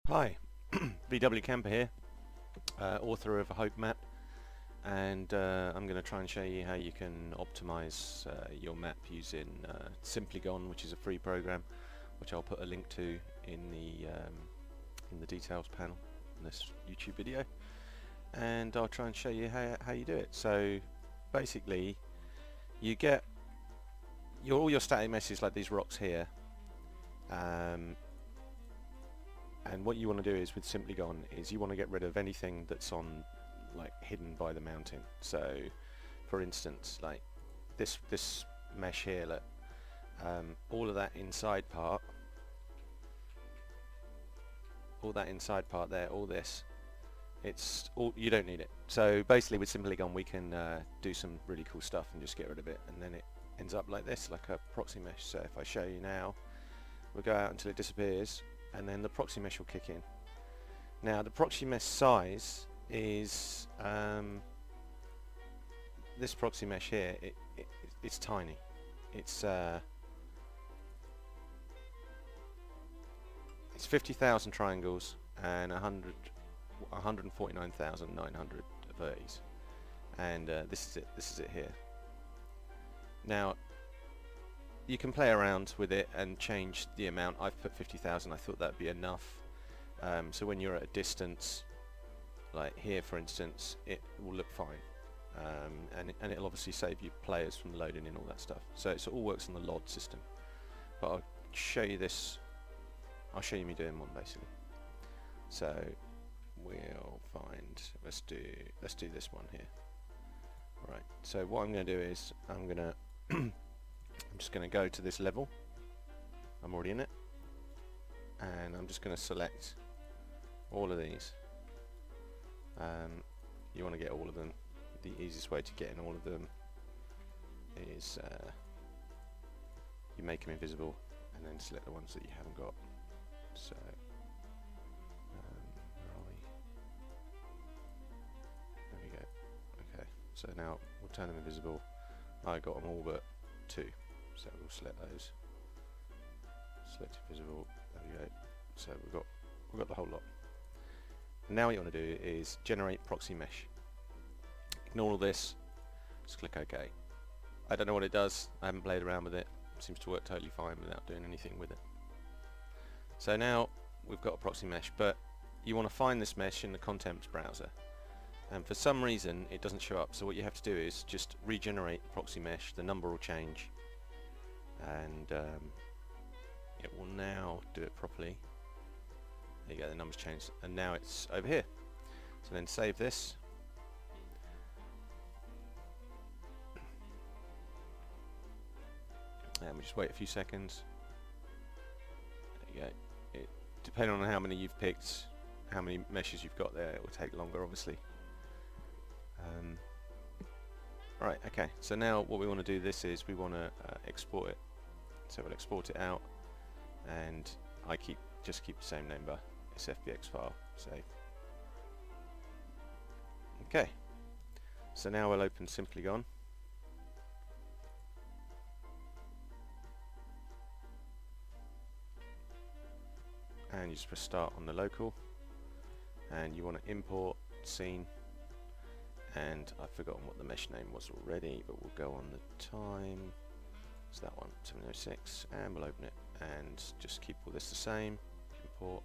Hi, VW Camper here, author of a Hope map, and I'm going to try and show you how you can optimize your map using Simplygon, which is a free program, which I'll put a link to in the details panel in this YouTube video, and I'll try and show you how you do it. So basically, you get all your static meshes like these rocks here. And what you want to do is with Simplygon is you want to get rid of anything that's on like hidden by the mountain. So for instance, like this mesh here, look, all of that inside part, there, all this, it's all, you don't need it. So basically with Simplygon we can do some really cool stuff and just get rid of it, and then it ends up like this, like a proxy mesh. So if I show you now, we'll go out until it disappears, and then the proxy mesh will kick in. Now the proxy mesh size is this proxy mesh here. It's tiny. It's 50,000 triangles and 149,900 vertices, and this is it here. Now you can play around with it and change the amount. I've put 50,000. I thought that'd be enough. So when you're at a distance, like here for instance, it will look fine, and it'll obviously save you players from loading in all that stuff. So it all works on the LOD system. But I'll show you this. I'll show you me doing one basically. So we'll find. Let's do this one here. Right. So what I'm going to do is I'm just going to go to this level. I'm already in it, and I'm just going to select all of these. You want to get all of them. The easiest way to get in all of them is you make them invisible and then select the ones that you haven't got. So where are we? There we go. Okay, so now we'll turn them invisible. I got them all but 2, so we'll select those. Select invisible. There we go. So we've got the whole lot. Now what you want to do is generate proxy mesh. Ignore all this. Just click OK. I don't know what it does. I haven't played around with it. It seems to work totally fine without doing anything with it. So now we've got a proxy mesh, but you want to find this mesh in the contents browser, and for some reason it doesn't show up. So what you have to do is just regenerate the proxy mesh. The number will change, and it will now do it properly. There you go, the numbers changed, and now it's over here. So then save this. And we just wait a few seconds. There you go. Depending on how many you've picked, how many meshes you've got there, it will take longer obviously. Right, okay, so now what we want to do is we want to export it. So we'll export it out, and I just keep the same number. It's FBX file, save. Okay, so now we'll open Simplygon. And you just press start on the local, and you want to import scene, and I've forgotten what the mesh name was already, but we'll go on the time. It's that one, 706, and we'll open it and just keep all this the same. Import.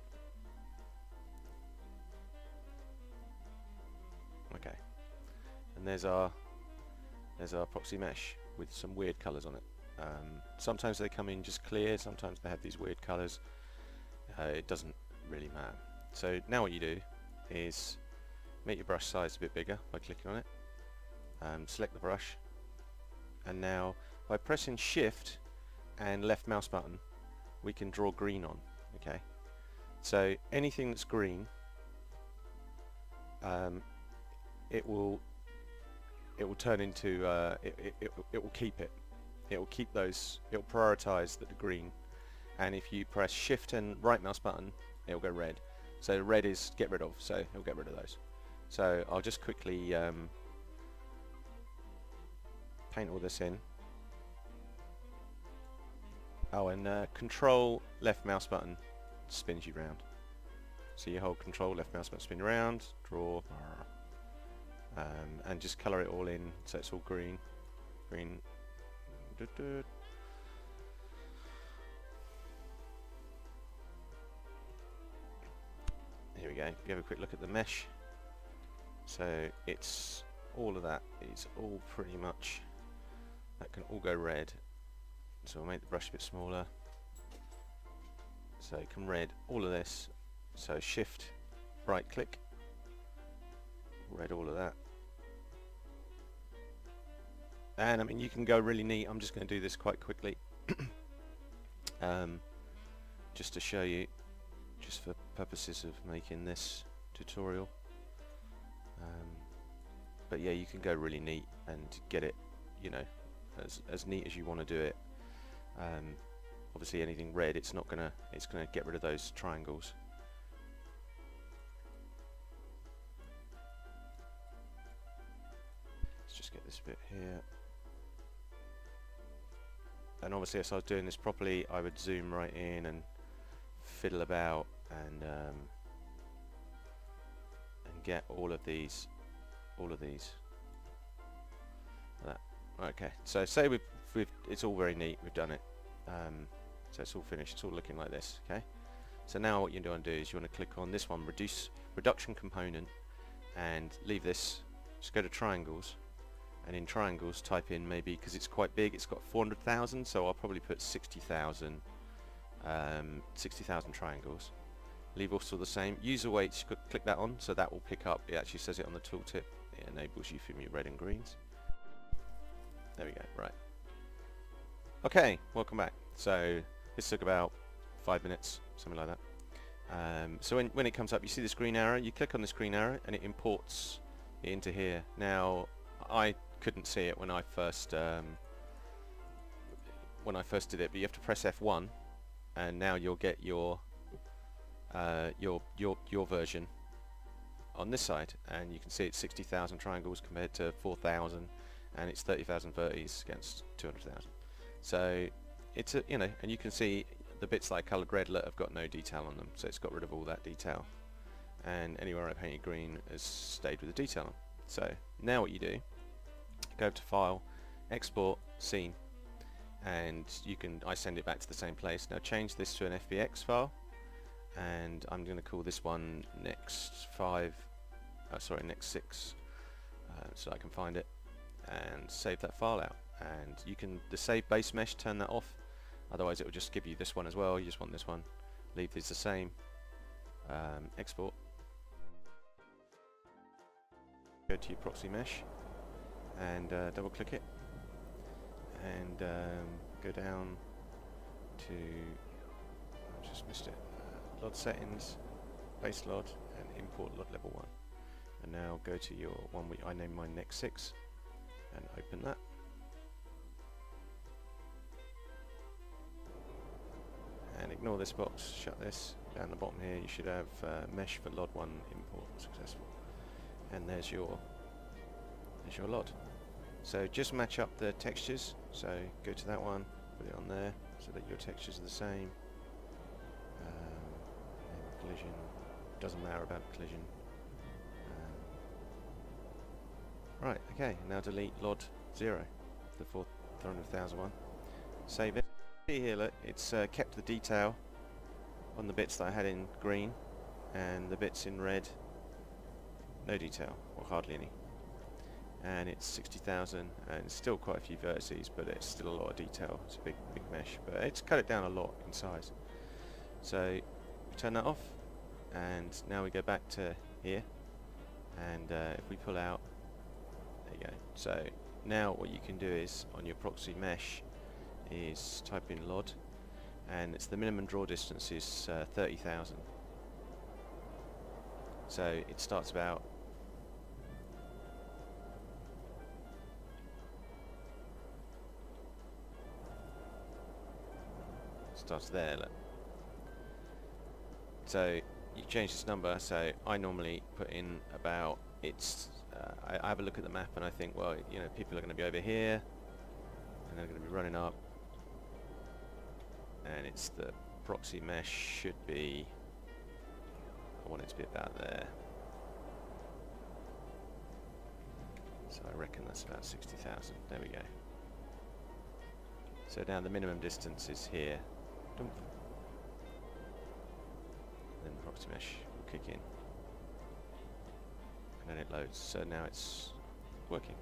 Okay, and there's our proxy mesh with some weird colours on it. Sometimes they come in just clear, sometimes they have these weird colours. It doesn't really matter. So now what you do is make your brush size a bit bigger by clicking on it. Select the brush, and now by pressing shift and left mouse button we can draw green on. Okay, so anything that's green, it will turn into it will keep it. It will keep those. It will prioritize the green. And if you press shift and right mouse button, it'll go red. So red is get rid of, so it'll get rid of those. So I'll just quickly paint all this in. Oh, and control left mouse button spins you round. So you hold control, left mouse button, spin around, draw, and just colour it all in so it's all green. Green. Here we go. You have a quick look at the mesh. So it's all of that is all pretty much, that can all go red. So we'll make the brush a bit smaller. So it can red all of this. So shift, right click, red all of that. And I mean, you can go really neat. I'm just going to do this quite quickly, just to show you, just for purposes of making this tutorial. But yeah, you can go really neat and get it, you know, as neat as you want to do it. Obviously, anything red, it's gonna get rid of those triangles. Let's just get this bit here. And obviously, if I was doing this properly, I would zoom right in and fiddle about and get all of these. That. Okay, so say it's all very neat. We've done it. So it's all finished. It's all looking like this. Okay. So now what you want to do is you want to click on this one, reduction component, and leave this. Just go to triangles. And in triangles type in, maybe because it's quite big, it's got 400,000, so I'll probably put 60,000 triangles. Leave also the same. User weights, click that on, so that will pick up. It actually says it on the tooltip. It enables you from your red and greens. There we go. Right. Okay, welcome back. So this took about 5 minutes, something like that. So when it comes up, you see this green arrow. You click on this green arrow, and it imports it into here. Now I couldn't see it when I first did it, but you have to press F1, and now you'll get your version on this side, and you can see it's 60,000 triangles compared to 4,000, and it's 30,000 vertices against 200,000. So it's and you can see the bits that I coloured red have got no detail on them, so it's got rid of all that detail, and anywhere I painted green has stayed with the detail on. So now what you do, go to File, Export, Scene, and I send it back to the same place. Now change this to an FBX file, and I'm going to call this one next 6, so I can find it, and save that file out. And you can, the save base mesh, turn that off, otherwise it will just give you this one as well. You just want this one, leave these the same. Export, go to your proxy mesh, and double click it, and go down to, I just missed it, LOD settings, base LOD, and import LOD level 1. And now go to your one I named mine next 6, and open that. And ignore this box, shut this. Down the bottom here you should have mesh for LOD 1 import successful. And there's your LOD. So just match up the textures. So go to that one, put it on there so that your textures are the same. Collision, doesn't matter about collision. Right, okay, now delete LOD 0, the 400,000 one. Save it. See here, look, it's kept the detail on the bits that I had in green, and the bits in red, no detail, or hardly any. And it's 60,000, and it's still quite a few vertices, but it's still a lot of detail. It's a big mesh, but it's cut it down a lot in size. So we turn that off, and now we go back to here, and if we pull out, there you go. So now what you can do is, on your proxy mesh, is type in LOD, and it's the minimum draw distance is 30,000. So it starts about there, look. So you change this number, so I normally put in about, I have a look at the map and I think, well, you know, people are going to be over here and they're going to be running up, and it's the proxy mesh should be I want it to be about there. So I reckon that's about 60,000. There we go. So now the minimum distance is here. Dump. Then optimise will kick in. And then it loads. So now it's working.